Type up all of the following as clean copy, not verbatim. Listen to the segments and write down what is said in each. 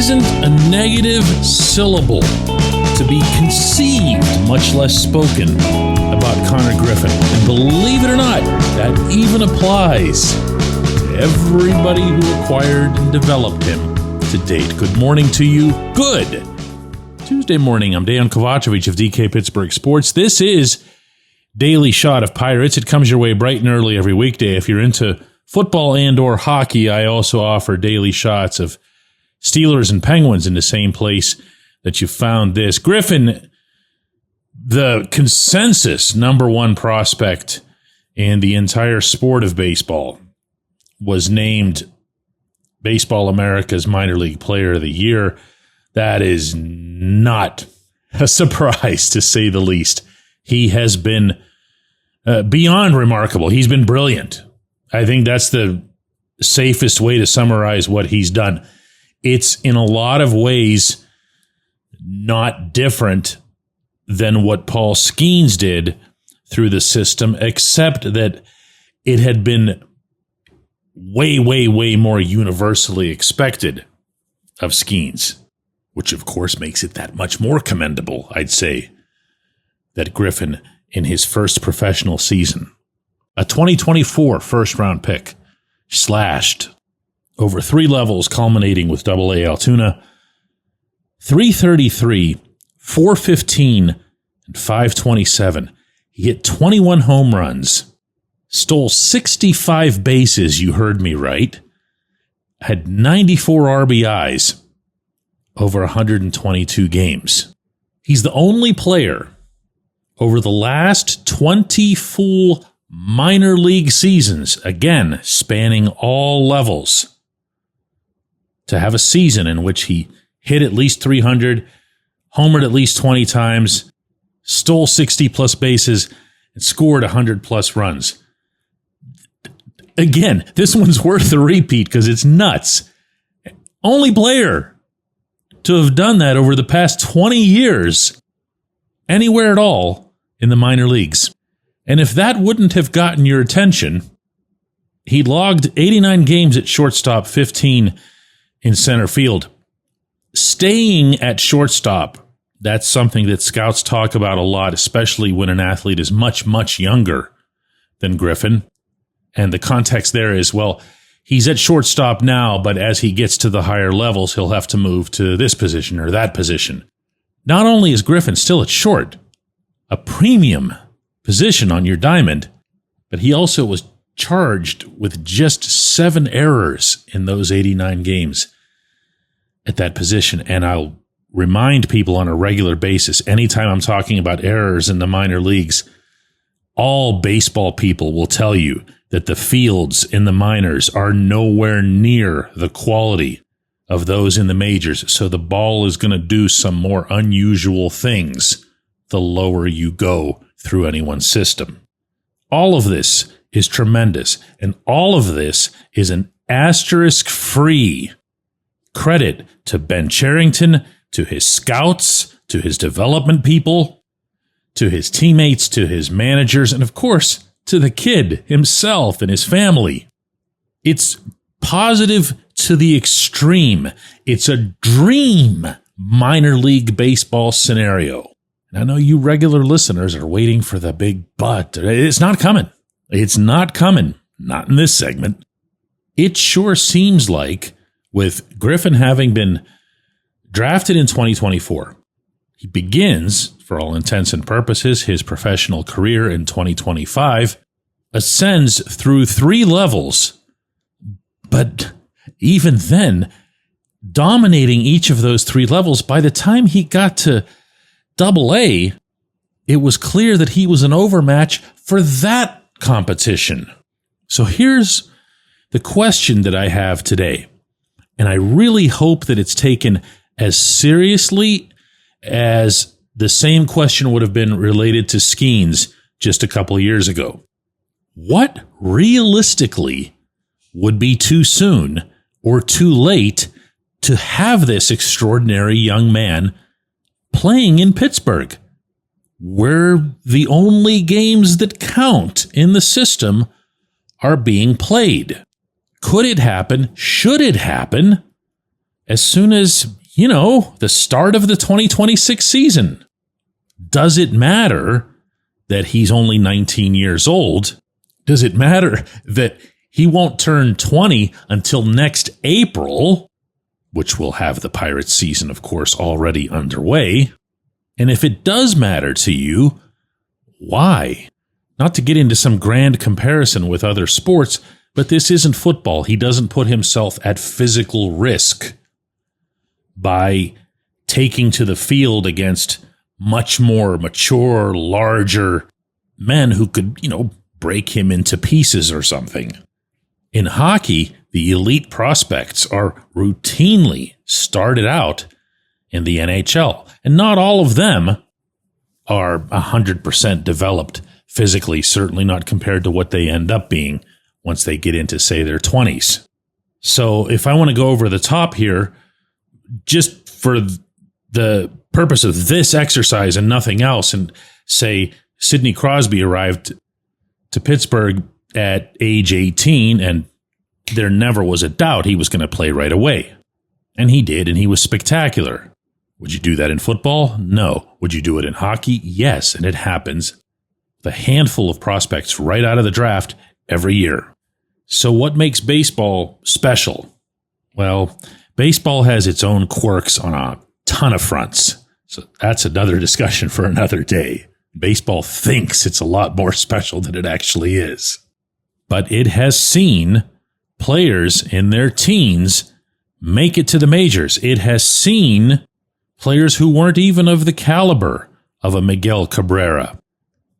isn't a negative syllable to be conceived, much less spoken, about Konnor Griffin. And believe it or not, that even applies to everybody who acquired and developed him to date. Good morning to you. Good Tuesday morning. I'm Dejan Kovacevic of DK Pittsburgh Sports. This is Daily Shot of Pirates. It comes your way bright and early every weekday. If you're into football and or hockey, I also offer daily shots of Steelers and Penguins in the same place that you found this. Griffin, the consensus number one prospect in the entire sport of baseball, was named Baseball America's Minor League Player of the Year. That is not a surprise, to say the least. He has been beyond remarkable. He's been brilliant. I think that's the safest way to summarize what he's done. It's in a lot of ways not different than what Paul Skeens did through the system, except that it had been way, way, way more universally expected of Skeens, which of course makes it that much more commendable, I'd say, that Griffin, in his first professional season, a 2024 first-round pick, slashed over 3 levels, culminating with AA Altoona, 333, 415, and 527. He hit 21 home runs, stole 65 bases, you heard me right, had 94 RBIs over 122 games. He's the only player over the last 20 full minor league seasons, again, spanning all levels, to have a season in which he hit at least 300, homered at least 20 times, stole 60-plus bases, and scored 100-plus runs. Again, this one's worth a repeat because it's nuts. Only player to have done that over the past 20 years, anywhere at all in the minor leagues. And if that wouldn't have gotten your attention, he logged 89 games at shortstop, 15 in center field. Staying at shortstop, that's something that scouts talk about a lot, especially when an athlete is much, much younger than Griffin. And the context there is, well, he's at shortstop now, but as he gets to the higher levels, he'll have to move to this position or that position. Not only is Griffin still at short, a premium position on your diamond, but he also was charged with just 7 errors in those 89 games at that position. And I'll remind people on a regular basis, anytime I'm talking about errors in the minor leagues, all baseball people will tell you that the fields in the minors are nowhere near the quality of those in the majors. So the ball is going to do some more unusual things the lower you go through anyone's system. All of this is tremendous, and all of this is an asterisk-free credit to Ben Cherington, to his scouts, to his development people, to his teammates, to his managers, and of course, to the kid himself and his family. It's positive to the extreme. It's a dream minor league baseball scenario. And I know you regular listeners are waiting for the big but. It's not coming. It's not coming. Not in this segment. It sure seems like, with Griffin having been drafted in 2024, he begins, for all intents and purposes, his professional career in 2025, ascends through 3 levels, but even then, dominating each of those 3 levels. By the time he got to AA, it was clear that he was an overmatch for that competition. So here's the question that I have today, and I really hope that it's taken as seriously as the same question would have been related to Skeens just a couple of years ago. What realistically would be too soon or too late to have this extraordinary young man playing in Pittsburgh, where the only games that count in the system are being played? Could it happen? Should it happen as soon as, the start of the 2026 season. Does it matter that he's only 19 years old? Does it matter that he won't turn 20 until next April, which will have the Pirates season, of course, already underway? And if it does matter to you, why? Not to get into some grand comparison with other sports, but this isn't football. He doesn't put himself at physical risk by taking to the field against much more mature, larger men who could, break him into pieces or something. In hockey, the elite prospects are routinely started out in the NHL, and not all of them are 100% developed physically, certainly not compared to what they end up being once they get into, say, their 20s. So if I want to go over the top here, just for the purpose of this exercise and nothing else, and say Sidney Crosby arrived to Pittsburgh at age 18, and there never was a doubt he was going to play right away. And he did, and he was spectacular. Would you do that in football? No. Would you do it in hockey? Yes, and it happens. The handful of prospects right out of the draft every year. So what makes baseball special? Well, baseball has its own quirks on a ton of fronts. So that's another discussion for another day. Baseball thinks it's a lot more special than it actually is. But it has seen players in their teens make it to the majors. It has seen players who weren't even of the caliber of a Miguel Cabrera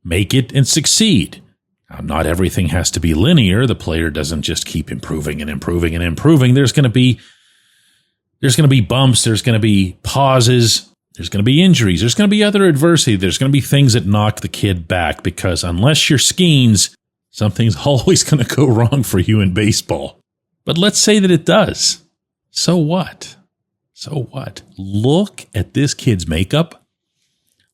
make it and succeed. Now, not everything has to be linear. The player doesn't just keep improving and improving and improving. There's going to be bumps. There's going to be pauses. There's going to be injuries. There's going to be other adversity. There's going to be things that knock the kid back, because unless you're Skeens, something's always going to go wrong for you in baseball. But let's say that it does. So what? So what? Look at this kid's makeup.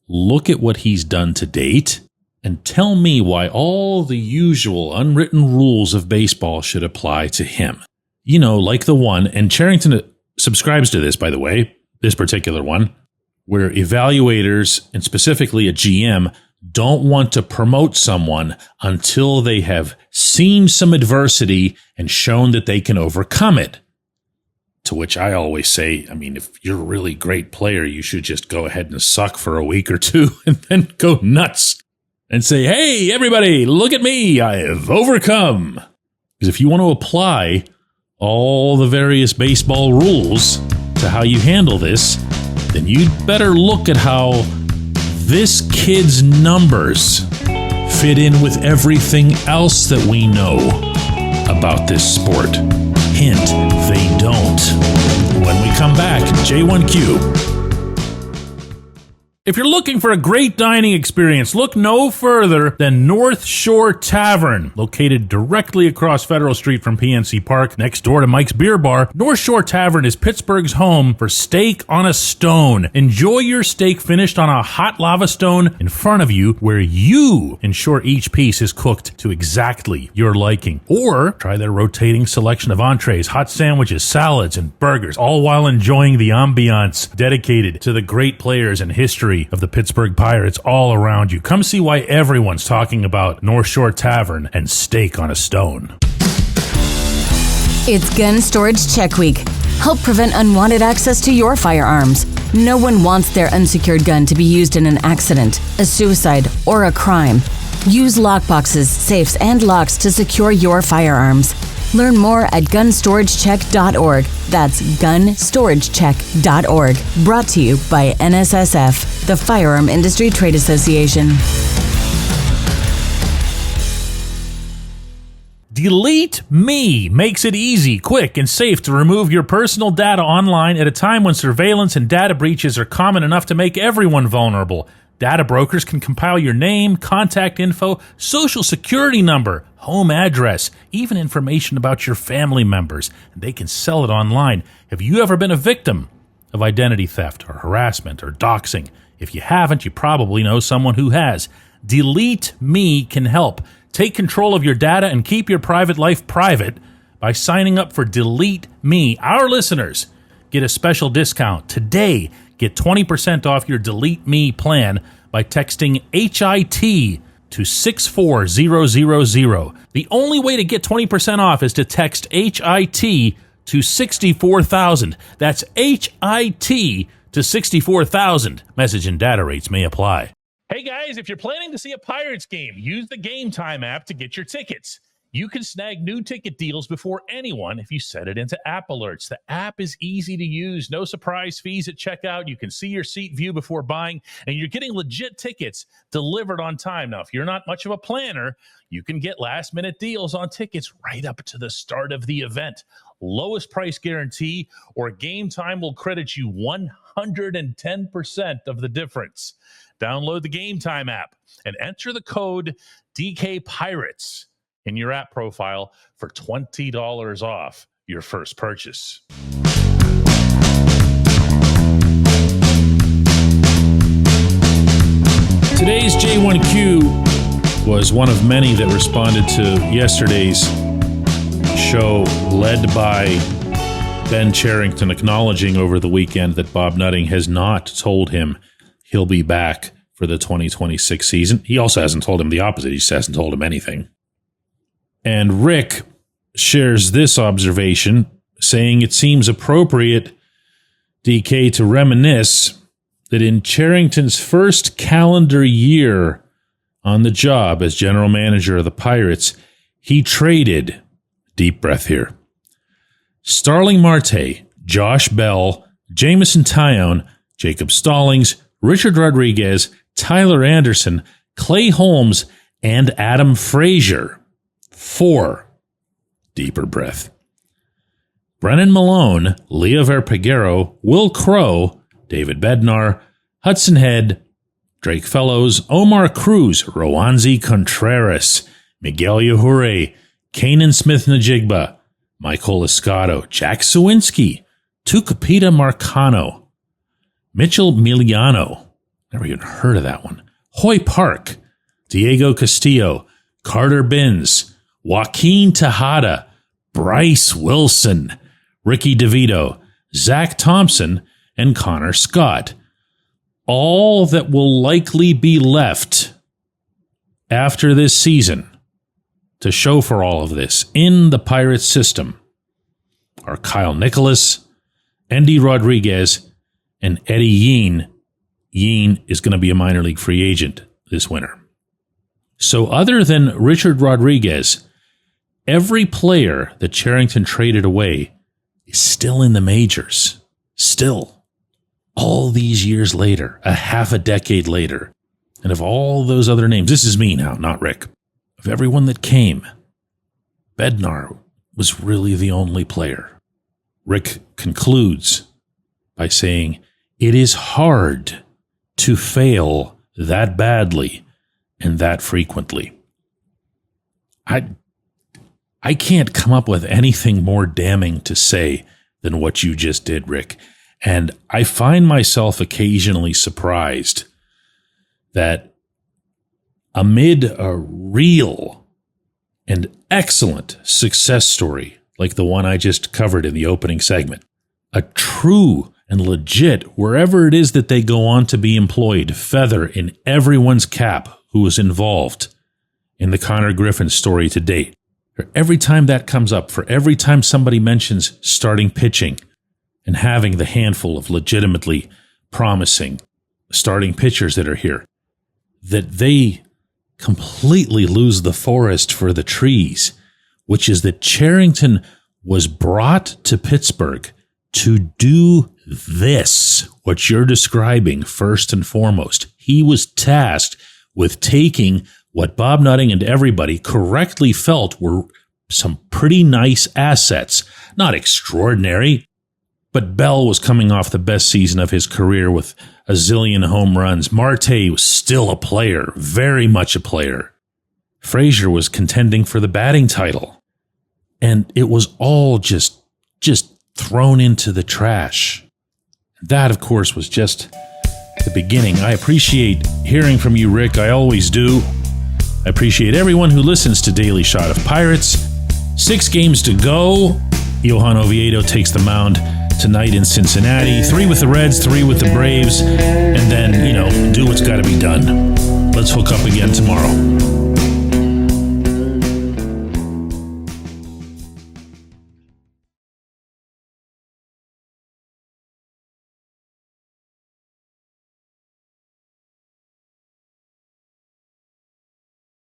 Look at what he's done to date. And tell me why all the usual unwritten rules of baseball should apply to him. Like the one, and Cherington subscribes to this, by the way, this particular one, where evaluators, and specifically a GM, don't want to promote someone until they have seen some adversity and shown that they can overcome it. To which I always say, if you're a really great player, you should just go ahead and suck for a week or two and then go nuts and say, hey, everybody, look at me, I have overcome. Because if you want to apply all the various baseball rules to how you handle this, then you'd better look at how this kid's numbers fit in with everything else that we know about this sport. Hint, they don't. When we come back, J1Q. If you're looking for a great dining experience, look no further than North Shore Tavern. Located directly across Federal Street from PNC Park, next door to Mike's Beer Bar, North Shore Tavern is Pittsburgh's home for steak on a stone. Enjoy your steak finished on a hot lava stone in front of you, where you ensure each piece is cooked to exactly your liking. Or try their rotating selection of entrees, hot sandwiches, salads, and burgers, all while enjoying the ambiance dedicated to the great players and history of the Pittsburgh Pirates all around you. Come see why everyone's talking about North Shore Tavern and steak on a stone. It's Gun Storage Check Week. Help prevent unwanted access to your firearms. No one wants their unsecured gun to be used in an accident, a suicide, or a crime. Use lockboxes, safes, and locks to secure your firearms. Learn more at gunstoragechek.org. That's gunstoragechek.org. Brought to you by NSSF, the Firearm Industry Trade Association. Delete Me makes it easy, quick, and safe to remove your personal data online at a time when surveillance and data breaches are common enough to make everyone vulnerable. Data brokers can compile your name, contact info, social security number, home address, even information about your family members, and they can sell it online. Have you ever been a victim of identity theft or harassment or doxing? If you haven't, you probably know someone who has. Delete Me can help. Take control of your data and keep your private life private by signing up for Delete Me. Our listeners get a special discount. Today, get 20% off your Delete Me plan by texting HIT to 64000. The only way to get 20% off is to text HIT to 64,000. That's HIT to 64,000. Message and data rates may apply. Hey guys, if you're planning to see a Pirates game, use the Game Time app to get your tickets. You can snag new ticket deals before anyone if you set it into app alerts. The app is easy to use, no surprise fees at checkout. You can see your seat view before buying, and you're getting legit tickets delivered on time. Now, if you're not much of a planner, you can get last-minute deals on tickets right up to the start of the event. Lowest price guarantee, or Game Time will credit you 110% of the difference. Download the Game Time app and enter the code DK Pirates in your app profile for $20 off your first purchase. Today's J1Q was one of many that responded to yesterday's show, led by Ben Cherington, acknowledging over the weekend that Bob Nutting has not told him he'll be back for the 2026 season. He also hasn't told him the opposite. He just hasn't told him anything. And Rick shares this observation, saying it seems appropriate, DK, to reminisce that in Cherington's first calendar year on the job as general manager of the Pirates, he traded, deep breath here, Starling Marte, Josh Bell, Jamison Tyone, Jacob Stallings, Richard Rodriguez, Tyler Anderson, Clay Holmes, and Adam Frazier. 4. Deeper breath. Brennan Malone, Leo Verpagero, Will Crow, David Bednar, Hudson Head, Drake Fellows, Omar Cruz, Rowanzi Contreras, Miguel Yajure, Kanan Smith-Najigba, Michael Escato, Jack Sawinski, Tucupita Marcano, Mitchell Miliano, never even heard of that one, Hoy Park, Diego Castillo, Carter Binns, Joaquin Tejada, Bryce Wilson, Ricky DeVito, Zach Thompson, and Connor Scott. All that will likely be left after this season to show for all of this in the Pirates system are Kyle Nicholas, Andy Rodriguez, and Eddie Yean. Yean is going to be a minor league free agent this winter. So other than Richard Rodriguez, every player that Cherington traded away is still in the majors. Still. All these years later, a half a decade later. And of all those other names, this is me now, not Rick. Of everyone that came, Bednar was really the only player. Rick concludes by saying, it is hard to fail that badly and that frequently. I can't come up with anything more damning to say than what you just did, Rick. And I find myself occasionally surprised that amid a real and excellent success story like the one I just covered in the opening segment, a true and legit, wherever it is that they go on to be employed, feather in everyone's cap who was involved in the Konnor Griffin story to date. For every time that comes up, for every time somebody mentions starting pitching and having the handful of legitimately promising starting pitchers that are here, that they completely lose the forest for the trees, which is that Cherington was brought to Pittsburgh to do this, what you're describing first and foremost. He was tasked with taking what Bob Nutting and everybody correctly felt were some pretty nice assets. Not extraordinary, but Bell was coming off the best season of his career with a zillion home runs. Marte was still a player, very much a player. Frazier was contending for the batting title. And it was all just thrown into the trash. That, of course, was just the beginning. I appreciate hearing from you, Rick. I always do. I appreciate everyone who listens to Daily Shot of Pirates. 6 games to go. Johan Oviedo takes the mound tonight in Cincinnati. 3 with the Reds, 3 with the Braves, and then, do what's got to be done. Let's hook up again tomorrow.